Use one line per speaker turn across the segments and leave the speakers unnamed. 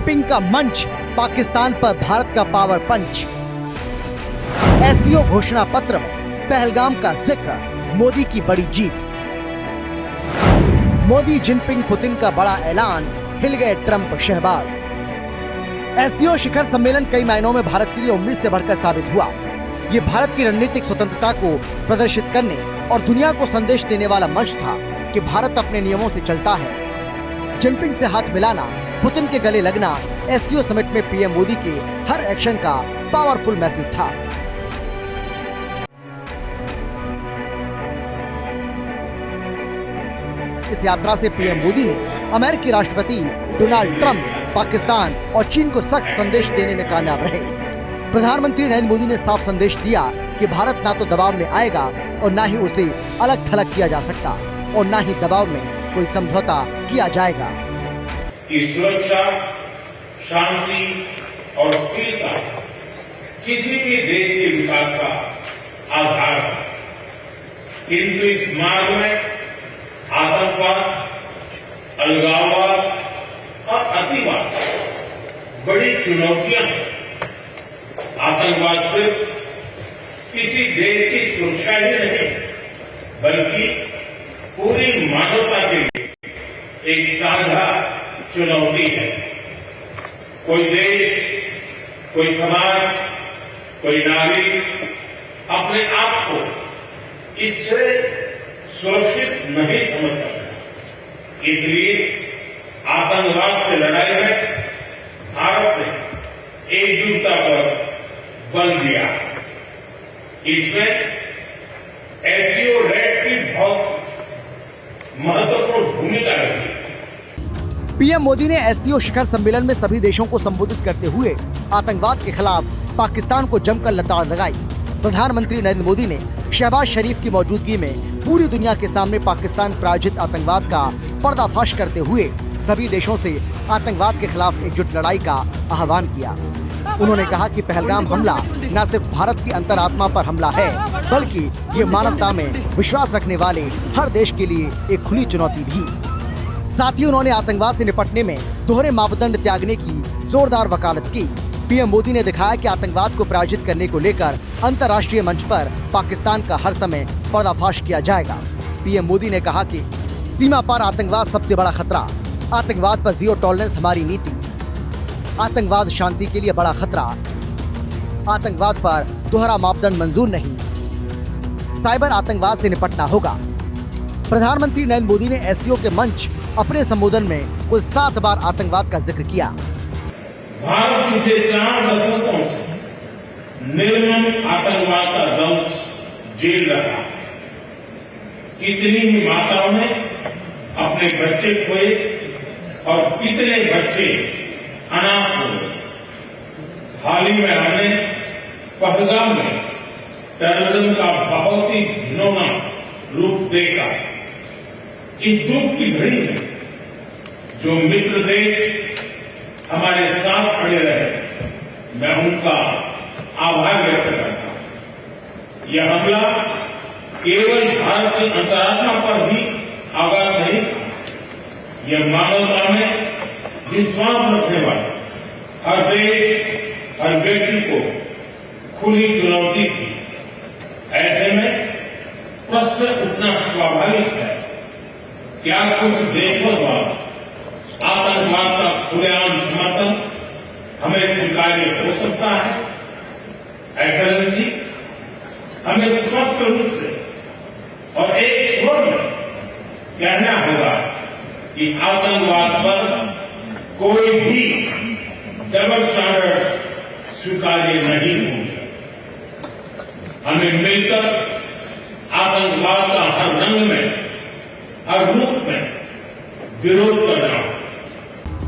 Jinping का मंच, पाकिस्तान पर भारत का पावर पंच। एससीओ घोषणा पत्र में पहलगाम का जिक्र, मोदी की बड़ी जीत। मोदी जिनपिंग पुतिन का बड़ा ऐलान, हिल गए ट्रंप शहबाज। एससीओ शिखर सम्मेलन कई मायनों में भारत के लिए उम्मीद से बढ़कर साबित हुआ। ये भारत की रणनीतिक स्वतंत्रता को प्रदर्शित करने और दुनिया को संदेश देने वाला मंच था कि भारत अपने नियमों से चलता है। जिनपिंग से हाथ मिलाना, पुतिन के गले लगना एससीओ समिट में पीएम मोदी के हर एक्शन का पावरफुल मैसेज था। इस यात्रा से पीएम मोदी ने अमेरिकी राष्ट्रपति डोनाल्ड ट्रंप, पाकिस्तान और चीन को सख्त संदेश देने में कामयाब रहे। प्रधानमंत्री नरेंद्र मोदी ने साफ संदेश दिया कि भारत ना तो दबाव में आएगा और ना ही उसे अलग थलग किया जा सकता और ना ही दबाव में कोई समझौता किया जाएगा।
कि सुरक्षा, शांति और स्थिरता किसी भी देश के विकास का आधार है, किंतु इस मार्ग में आतंकवाद, अलगाववाद और अतिवाद बड़ी चुनौतियां हैं। आतंकवाद सिर्फ किसी देश की सुरक्षा ही नहीं, बल्कि पूरी मानवता के लिए एक साझा चुनौती है। कोई देश, कोई समाज, कोई नागरिक अपने आप को इससे सुरक्षित नहीं समझ सकता। इसलिए आतंकवाद से लड़ाई में भारत ने एकजुटता पर बल दिया। इसमें एससीओ रेट्स की बहुत महत्वपूर्ण भूमिका रही।
पीएम मोदी ने एससीओ शिखर सम्मेलन में सभी देशों को संबोधित करते हुए आतंकवाद के खिलाफ पाकिस्तान को जमकर लताड़ लगाई। प्रधानमंत्री नरेंद्र मोदी ने शहबाज शरीफ की मौजूदगी में पूरी दुनिया के सामने पाकिस्तान प्रायोजित आतंकवाद का पर्दाफाश करते हुए सभी देशों से आतंकवाद के खिलाफ एकजुट लड़ाई का आह्वान किया। उन्होंने कहा कि पहलगाम हमला न सिर्फ भारत की अंतरात्मा पर हमला है, बल्कि ये मानवता में विश्वास रखने वाले हर देश के लिए एक खुली चुनौती भी। साथ ही उन्होंने आतंकवाद से निपटने में दोहरे मापदंड त्यागने की जोरदार वकालत की। पीएम मोदी ने दिखाया कि आतंकवाद को पराजित करने को लेकर अंतर्राष्ट्रीय मंच पर पाकिस्तान का हर समय पर्दाफाश किया जाएगा। पीएम मोदी ने कहा कि सीमा पार आतंकवाद सबसे बड़ा खतरा, आतंकवाद पर जीरो टॉलरेंस हमारी नीति, आतंकवाद शांति के लिए बड़ा खतरा, आतंकवाद पर दोहरा मापदंड मंजूर नहीं, साइबर आतंकवाद से निपटना होगा। प्रधानमंत्री नरेंद्र मोदी ने एससीओ के मंच अपने संबोधन में कुल 7 बार आतंकवाद का जिक्र किया।
भारत पिछले 4 दशकों से निर्मम आतंकवाद का दंश झेल रहा है। कितनी ही माताओं ने अपने बच्चे खोए और कितने बच्चे अनाथ हुए। हाल ही में हमने पहलगाम में टेररिज्म का बहुत ही घिनौना रूप देखा। इस दुख की घड़ी में जो मित्र देश हमारे साथ खड़े रहे, मैं उनका आभार व्यक्त करता हूं। यह हमला केवल भारत की अंतरात्मा पर ही आघात नहीं था, यह मानवता में विश्वास रखने वाले हर देश, हर व्यक्ति को खुली चुनौती थी। ऐसे में प्रश्न उठना स्वाभाविक है, क्या कुछ देशों द्वारा आतंकवाद का खुलेआम समर्थन हमें स्वीकार्य हो सकता है? एक्सेलेंसी, हमें स्पष्ट रूप से और एक स्वर में कहना होगा कि आतंकवाद पर कोई भी डबल स्टैंडर्ड स्वीकार्य नहीं होंगे। हमें मिलकर आतंकवाद का हर रंग में, हर रूप में विरोध करना।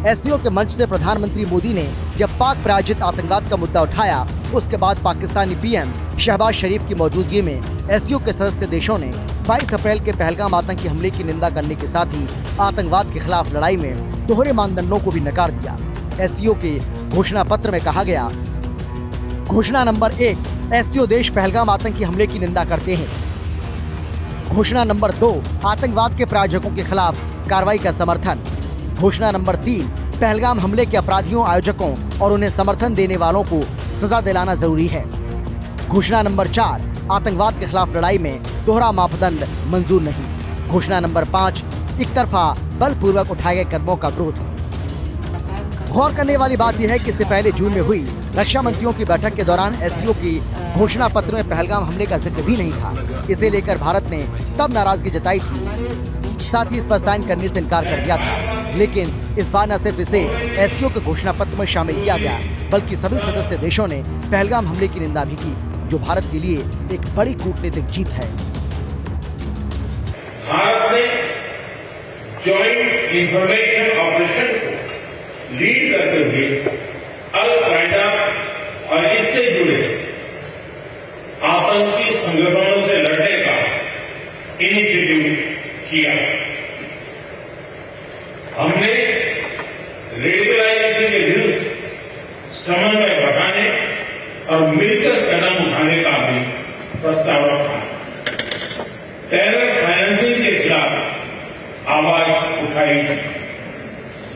एससीओ के मंच से प्रधानमंत्री मोदी ने जब पाक प्रायोजित आतंकवाद का मुद्दा उठाया, उसके बाद पाकिस्तानी पीएम शहबाज शरीफ की मौजूदगी में एससीओ के सदस्य देशों ने 22 अप्रैल के पहलगाम आतंकी हमले की निंदा करने के साथ ही आतंकवाद के खिलाफ लड़ाई में दोहरे मानदंडों को भी नकार दिया। एससीओ के घोषणा पत्र में कहा गया, घोषणा नंबर 1, एससीओ देश पहलगाम आतंकी हमले की निंदा करते हैं। घोषणा नंबर 2, आतंकवाद के प्रायोजकों के खिलाफ कार्रवाई का समर्थन। घोषणा नंबर 3, पहलगाम हमले के अपराधियों, आयोजकों और उन्हें समर्थन देने वालों को सजा दिलाना जरूरी है। घोषणा नंबर 4, आतंकवाद के खिलाफ लड़ाई में दोहरा मापदंड मंजूर नहीं। घोषणा नंबर 5, एक तरफा बलपूर्वक उठाए गए कदमों का विरोध। गौर करने वाली बात यह है कि इससे पहले जून में हुई रक्षा मंत्रियों की बैठक के दौरान एससीओ की घोषणा पत्र में पहलगाम हमले का जिक्र भी नहीं था। इसे लेकर भारत ने तब नाराजगी जताई थी, साथ ही इस पर साइन करने से इनकार कर दिया था। लेकिन इस बार न सिर्फ इसे एससीओ के घोषणा पत्र में शामिल किया गया, बल्कि सभी सदस्य देशों ने पहलगाम हमले की निंदा भी की, जो भारत के लिए एक बड़ी कूटनीतिक जीत है।
भारत ने जॉइंट इंफॉर्मेशन ऑपरेशन को लीड करते हुए अल-कायदा और इससे जुड़े आतंकी संगठनों से लड़ने का इनिशिएटिव किया। हमने रेडिकलाइजेशन के विरुद्ध समन्वय बढ़ाने और मिलकर कदम उठाने का भी प्रस्ताव रखा। टेरर फाइनेंसिंग के खिलाफ आवाज उठाई।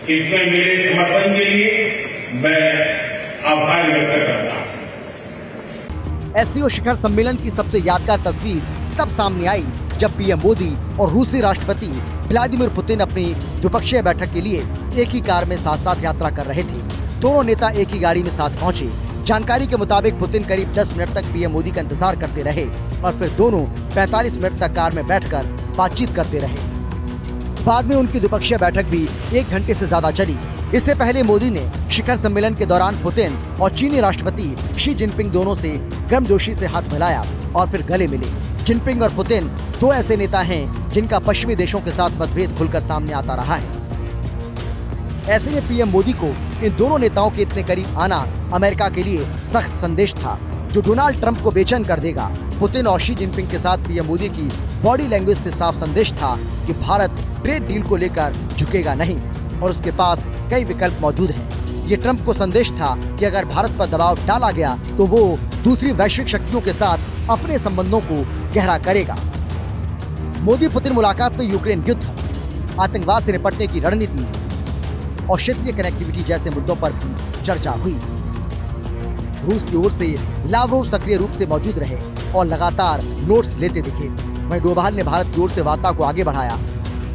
इसमें मेरे समर्थन के लिए मैं आभार व्यक्त करता हूं।
एससीओ शिखर सम्मेलन की सबसे यादगार तस्वीर तब सामने आई जब पीएम मोदी और रूसी राष्ट्रपति व्लादिमीर पुतिन अपनी द्विपक्षीय बैठक के लिए एक ही कार में साथ साथ यात्रा कर रहे थे। दोनों नेता एक ही गाड़ी में साथ पहुंचे। जानकारी के मुताबिक पुतिन करीब 10 मिनट तक पीएम मोदी का इंतजार करते रहे और फिर दोनों 45 मिनट तक कार में बैठकर बातचीत करते रहे। बाद में उनकी द्विपक्षीय बैठक भी 1 घंटे से ज्यादा चली। इससे पहले मोदी ने शिखर सम्मेलन के दौरान पुतिन और चीनी राष्ट्रपति शी जिनपिंग दोनों से गर्मजोशी से हाथ मिलाया और फिर गले मिले। जिनपिंग और पुतिन दो ऐसे नेता हैं जिनका पश्चिमी देशों के साथ मतभेद खुलकर सामने आता रहा है। ऐसे में पीएम मोदी को इन दोनों नेताओं के इतने करीब आना अमेरिका के लिए सख्त संदेश था, जो डोनाल्ड ट्रंप को बेचैन कर देगा। पुतिन और शी जिनपिंग के साथ पीएम मोदी की बॉडी लैंग्वेज से साफ संदेश था कि भारत ट्रेड डील को लेकर झुकेगा नहीं और उसके पास कई विकल्प मौजूद हैं। ये ट्रंप को संदेश था कि अगर भारत पर दबाव डाला गया तो वो दूसरी वैश्विक शक्तियों के साथ अपने संबंधों को गहरा करेगा। मोदी पुतिन मुलाकात में यूक्रेन युद्ध, आतंकवाद से निपटने की रणनीति और क्षेत्रीय कनेक्टिविटी जैसे मुद्दों पर भी चर्चा हुई। रूस की ओर से लावरोव सक्रिय रूप से मौजूद रहे और लगातार नोट्स लेते दिखे। वहीं डोभाल ने भारत की ओर से वार्ता को आगे बढ़ाया।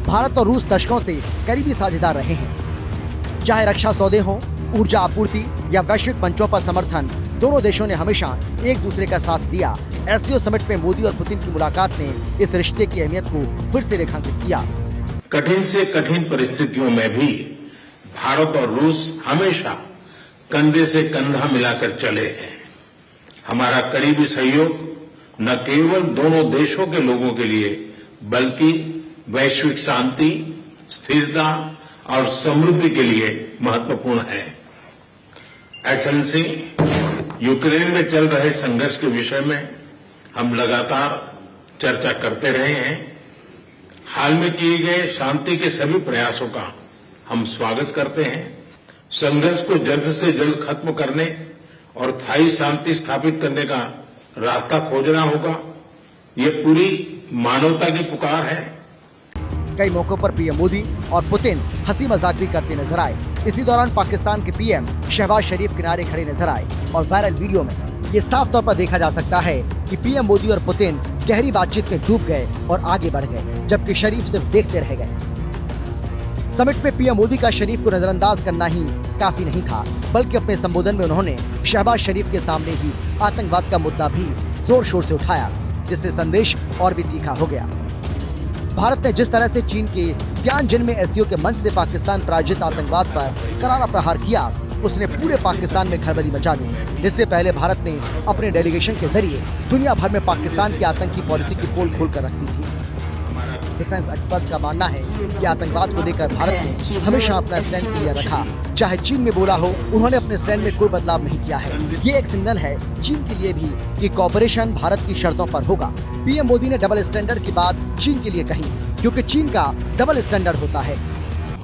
भारत और रूस दशकों से करीबी साझेदार रहे हैं। चाहे रक्षा सौदे हों, ऊर्जा आपूर्ति या वैश्विक मंचों पर समर्थन, दोनों देशों ने हमेशा एक दूसरे का साथ दिया। एससीओ समिट में मोदी और पुतिन की मुलाकात ने इस रिश्ते की अहमियत को फिर से रेखांकित किया।
कठिन से कठिन परिस्थितियों में भी भारत और रूस हमेशा कंधे से कंधा मिलाकर चले हैं। हमारा करीबी सहयोग न केवल दोनों देशों के लोगों के लिए बल्कि वैश्विक शांति, स्थिरता और समृद्धि के लिए महत्वपूर्ण है। एक्सेलेंसी, यूक्रेन में चल रहे संघर्ष के विषय में हम लगातार चर्चा करते रहे हैं। हाल में किए गए शांति के सभी प्रयासों का हम स्वागत करते हैं। संघर्ष को जल्द से जल्द खत्म करने और स्थायी शांति स्थापित करने का रास्ता खोजना होगा। ये पूरी मानवता की पुकार है।
कई मौकों पर पीएम मोदी और पुतिन हंसी मजाक भी करते नजर आए। इसी दौरान पाकिस्तान के पीएम शहबाज शरीफ किनारे खड़े नजर आए और वायरल वीडियो में ये साफ तौर पर देखा जा सकता है कि पीएम मोदी और पुतिन गहरी बातचीत में डूब गए और आगे बढ़ गए, जबकि शरीफ सिर्फ देखते रह गए। समिट में पीएम मोदी का शरीफ को नजरअंदाज करना ही काफी नहीं था, बल्कि अपने संबोधन में उन्होंने शहबाज शरीफ के सामने ही आतंकवाद का मुद्दा भी जोर शोर से उठाया, जिससे संदेश और भी तीखा हो गया। भारत ने जिस तरह से चीन के तियानजिन में एससीओ के मंच से पाकिस्तान प्रायोजित आतंकवाद पर करारा प्रहार किया, उसने पूरे पाकिस्तान में खलबली मचा दी। इससे पहले भारत ने अपने डेलीगेशन के जरिए दुनिया भर में पाकिस्तान की आतंकी पॉलिसी की पोल खोल कर रख दी थी। डिफेंस एक्सपर्ट्स का मानना है कि आतंकवाद को लेकर भारत ने हमेशा अपना स्टैंड क्लियर रखा। चाहे चीन में बोला हो, उन्होंने अपने स्टैंड में कोई बदलाव नहीं किया है। ये एक सिग्नल है चीन के लिए भी कि कॉपरेशन भारत की शर्तों पर होगा। पीएम मोदी ने डबल स्टैंडर्ड की बात चीन के लिए कही, क्योंकि चीन का डबल स्टैंडर्ड होता है।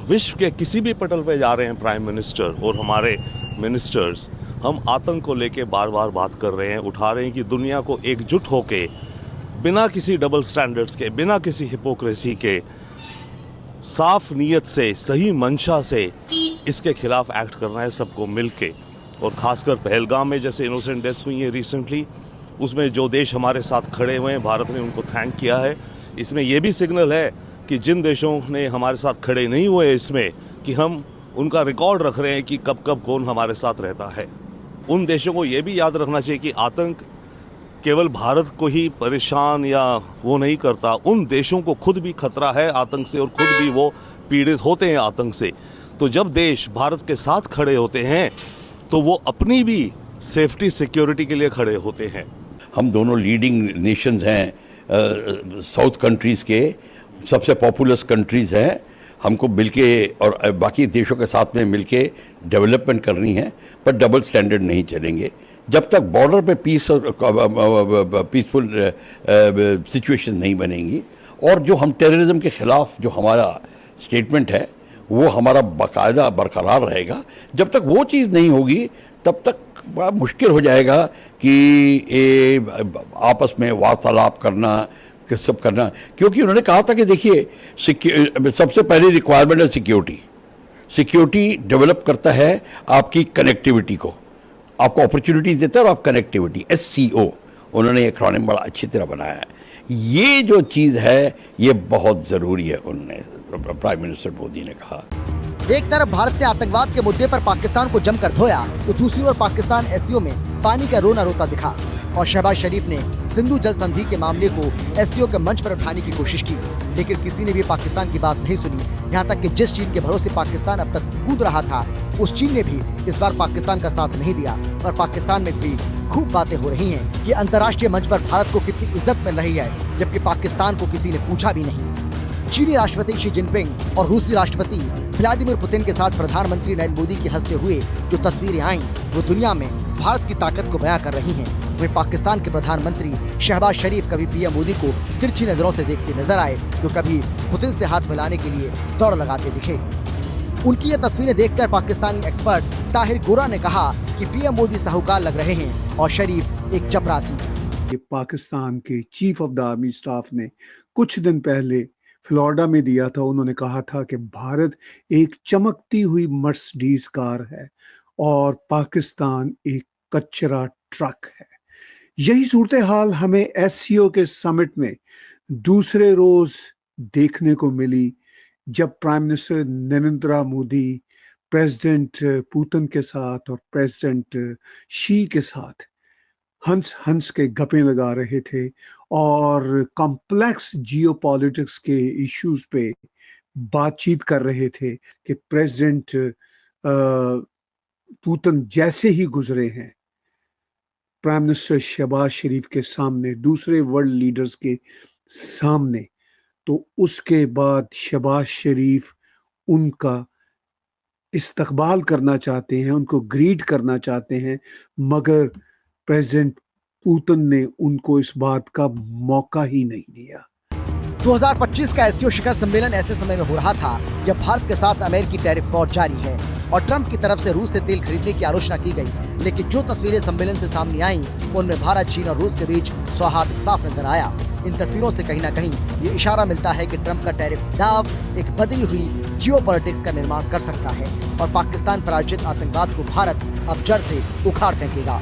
विश्व के किसी भी पटल पे जा रहे हैं प्राइम मिनिस्टर और हमारे मिनिस्टर्स, हम आतंक को लेके बार बार बात कर रहे हैं, उठा रहे हैं कि दुनिया को एकजुट होके बिना किसी डबल स्टैंडर्ड्स के, बिना किसी हिपोक्रेसी के, साफ नीयत से, सही मंशा से इसके खिलाफ एक्ट करना है सबको मिलके। और ख़ासकर पहलगाम में जैसे इनोसेंट डेथ्स हुई हैं रिसेंटली, उसमें जो देश हमारे साथ खड़े हुए हैं, भारत ने उनको थैंक किया है। इसमें यह भी सिग्नल है कि जिन देशों ने हमारे साथ खड़े नहीं हुए इसमें, कि हम उनका रिकॉर्ड रख रहे हैं कि कब कब कौन हमारे साथ रहता है। उन देशों को ये भी याद रखना चाहिए कि आतंक केवल भारत को ही परेशान या वो नहीं करता, उन देशों को खुद भी खतरा है आतंक से और खुद भी वो पीड़ित होते हैं आतंक से। तो जब देश भारत के साथ खड़े होते हैं तो वो अपनी भी सेफ्टी सिक्योरिटी के लिए खड़े होते हैं।
हम दोनों लीडिंग नेशंस हैं, साउथ कंट्रीज़ के सबसे पॉपुलस कंट्रीज़ हैं। हमको मिलके और बाकी देशों के साथ में मिलके डेवलपमेंट करनी है, पर डबल स्टैंडर्ड नहीं चलेंगे। जब तक बॉर्डर पे पीस और पीसफुल सिचुएशन नहीं बनेंगी और जो हम टेररिज्म के ख़िलाफ़ जो हमारा स्टेटमेंट है वो हमारा बाकायदा बरकरार रहेगा। जब तक वो चीज़ नहीं होगी तब तक बड़ा मुश्किल हो जाएगा कि आपस में वार्तालाप करना, सब करना। क्योंकि उन्होंने कहा था कि देखिए सबसे पहली रिक्वायरमेंट है सिक्योरिटी। सिक्योरिटी डेवलप करता है आपकी कनेक्टिविटी को, आपको अपॉर्चुनिटी देता है और आप कनेक्टिविटी, SCO उन्होंने एक्रोनिम बड़ा अच्छी तरह बनाया है। ये जो चीज़ है ये बहुत ज़रूरी है, उन्होंने प्राइम मिनिस्टर मोदी ने कहा।
एक तरफ भारत ने आतंकवाद के मुद्दे पर पाकिस्तान को जमकर धोया तो दूसरी ओर पाकिस्तान SCO में पानी का रोना रोता दिखा और शहबाज शरीफ ने सिंधु जल संधि के मामले को SCO के मंच पर उठाने की कोशिश की, लेकिन किसी ने भी पाकिस्तान की बात नहीं सुनी। यहाँ तक कि जिस चीन के भरोसे पाकिस्तान अब तक कूद रहा था, उस चीन ने भी इस बार पाकिस्तान का साथ नहीं दिया और पाकिस्तान में भी खूब बातें हो रही हैं कि अंतर्राष्ट्रीय मंच पर भारत को कितनी इज्जत मिल रही है, जबकि पाकिस्तान को किसी ने पूछा भी नहीं। चीनी राष्ट्रपति शी जिनपिंग और रूसी राष्ट्रपति व्लादिमीर पुतिन के साथ प्रधानमंत्री नरेंद्र मोदी की हंसते हुए जो तस्वीरें आईं, वो दुनिया में भारत की ताकत को बयां कर रही हैं। वहीं पाकिस्तान के प्रधानमंत्री शहबाज शरीफ कभी पीएम मोदी को तिरछी नजरों से देखते नजर आए तो कभी पुतिन से हाथ मिलाने के लिए दौड़ लगाते दिखे। उनकी ये तस्वीरें देखकर पाकिस्तानी एक्सपर्ट ताहिर गोरा ने कहा कि पीएम मोदी साहूकार लग रहे हैं और शरीफ एक चपरासी।
पाकिस्तान के chief of the army staff ने कुछ दिन पहले फ्लोरिडा में दिया था। उन्होंने कहा था कि भारत एक चमकती हुई मर्सिडीज कार है और पाकिस्तान एक कचरा ट्रक है। यही सूरत हाल हमें SCO के समिट में दूसरे रोज देखने को मिली, जब prime minister Narendra Modi president Putin के साथ और प्रेसिडेंट शी के साथ हंस हंस के गप्पे लगा रहे थे और कॉम्प्लेक्स जियोपॉलिटिक्स के इश्यूज पे बातचीत कर रहे थे कि प्रेसिडेंट पुतिन जैसे ही गुजरे हैं प्राइम मिनिस्टर शहबाज शरीफ के सामने, दूसरे वर्ल्ड लीडर्स के सामने, तो उसके बाद शहबाज शरीफ उनका इस्तकबाल करना चाहते हैं, उनको ग्रीट करना चाहते हैं, मगर प्रेसिडेंट पुतिन ने उनको इस बात का मौका ही नहीं दिया।
2025 का SCO शिखर सम्मेलन ऐसे समय में हो रहा था जब भारत के साथ अमेरिकी टैरिफ वॉर जारी है और ट्रंप की तरफ से रूस से तेल खरीदने की आलोचना की गई, लेकिन जो तस्वीरें सम्मेलन से सामने आईं, उनमें भारत, चीन और रूस के बीच सौहार्द साफ नजर आया। इन तस्वीरों से कहीं न कहीं ये इशारा मिलता है कि ट्रंप का टैरिफ दाव एक बदली हुई जियोपॉलिटिक्स का निर्माण कर सकता है और पाकिस्तान पर आयोजित आतंकवाद को भारत अब जड़ से उखाड़ फेंकेगा।